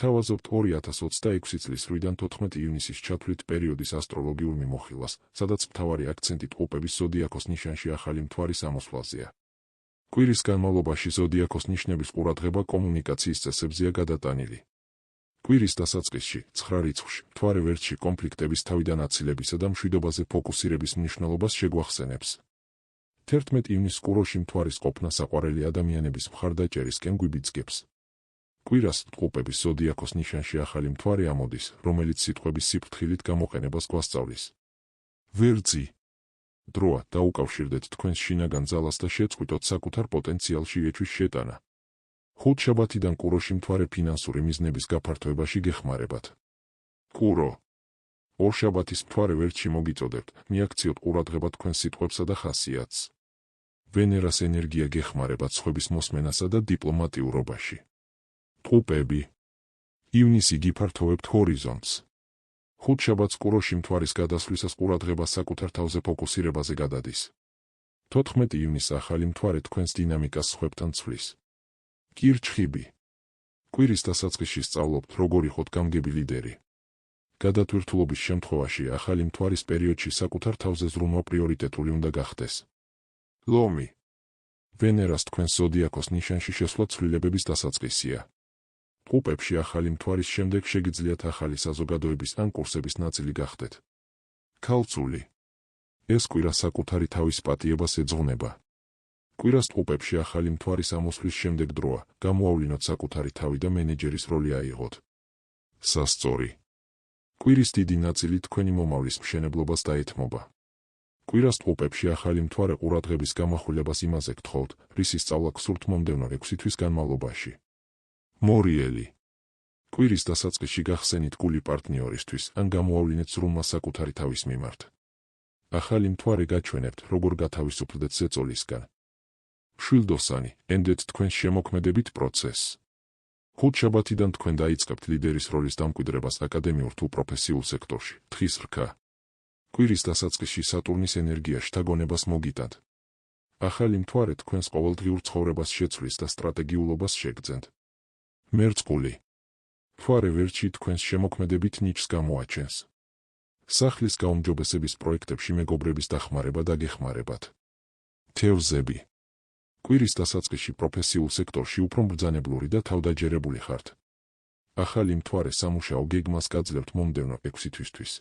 გვთავაზობთ 2026 წლის 8-დან 14 ივნისის ჩათვლით პერიოდის ასტროლოგიურ მიმოხილვას, სადაც მთავარი აქცენტი ტყუპების ზოდიაქოს ნიშანში ახალი მთვარის ამოსვლაზეა. კვირის განმავლობაში ზოდიაქოს ნიშნების ყურადღება კომუნიკაციის წესებზეა გადატანილი. კვირის დასაწყისში, 9 რიცხვში, მთვარე ვერტში კონფლიქტების თავიდან აცილებისა და მშვიდობაზე ფოკუსირების მნიშვნელობას შეგვახსენებს. 11 ივნისს კუროში მთვარის ყოფნა საყვარელი ადამიანების მხარდაჭერისკენ გვიბიძგებს. კვირას ტყუპების ზოდიაქოს ნიშანში ახალი მთვარე ამოდის, რომელიც სიტყვების სიფრთხილით გამოყენებას გვასწავლის. ვერძი. დროა დაუკავშირდეთ თქვენს შინაგან ძალას და შეწყვიტოთ საკუთარ პოტენციალში ეჭვის შეტანა. ხუთშაბათიდან კუროში მთვარე ფინანსური მიზნების გაფართოებაში გეხმარებათ. კურო. ორშაბათის მთვარე ვერტში მოგიწოდებთ, მიაქციოთ ყურადღება თქვენს სიტყვებსა და ხასიათს. ვენერას ენერგია გეხმარებათ სხვების მოსმენასა და დიპლომატიურობაში. ტყუპები. ივნისი გიფართოვებთ ჰორიზონტს. ხუთშაბათს კუროში მთვარის გადასვლისას ყურადღება საკუთარ თავზე ფოკუსირებაზე გადადის. 14 ივნისს ახალი მთვარე თქვენს დინამიკას სხვებთან ცვლის. კირჩხიბი. კვირის დასაწყისში სწავლობთ, როგორ იყოთ გამგები ლიდერი. გადათვირთულობის შემთხვევაში ახალი მთვარის პერიოდში საკუთარ თავზე ზრუნვა პრიორიტეტული უნდა გახდეს. ლომი. ვენერას თქვენს ზოდიაქოს ნიშანში შესვლა ცვლილებების დასაწყისია. ტყუპებში ახალი მთვარის შემდეგ შეგიძლიათ ახალი საზოგადოების ან კურსების ნაწილი გახდეთ. ქალწული. ეს კვირა საკუთარი თავის პატიებას ეძღვნება. კვირას ტყუპებში ახალი მთვარის ამოსვლის შემდეგ დროა, გამოავლინოთ საკუთარი თავი და მენეჯერის როლი აიღოთ. სასწორი. კვირის დიდი ნაწილი თქვენი მომავლის მშენებლობას დაეთმობა. კვირას ტყუპებში ახალი მთვარე ყურადღების გამახვილებას იმაზე გთხოვთ, რისი სწავლა გსურთ მომდევნო 6 თვის განმავლობაში. მორიელი. კვირის დასაწყისში გახსენით გული პარტნიორისთვის ან გამოავლინეთ ზრუნვა საკუთარი თავის მიმართ. ახალი მთვარე გაჩვენებთ, როგორ გათავისუფლდეთ ზეწოლისგან. მშვილდოსანი, ენდეთ თქვენს შემოქმედებით პროცესს. ხუთშაბათიდან თქვენ დაიწყებთ ლიდერის როლის დამკვიდრებას აკადემიურ თუ პროფესიულ სექტორში. თხის რქა. კვირის დასაწყისში სატურნის ენერგია შთაგონებას მოგიტანთ. ახალი მთვარე თქვენს ყოველდღიურ ცხოვრებას შეცვლის და სტრატეგიულობას შეგძენთ. მერწყული. მთვარე ვერტში თქვენს შემოქმედებით ნიჭს გამოაჩენს. სახლის გაუმჯობესების პროექტებში მეგობრების დახმარება დაგეხმარებათ. თევზები. კვირის დასაწყისში პროფესიულ სექტორში უფრო მბრძანებლური და თავდაჯერებული ხართ. ახალი მთვარე სამუშაო გეგმას გაძლევთ მომდევნო 6 თვისთვის.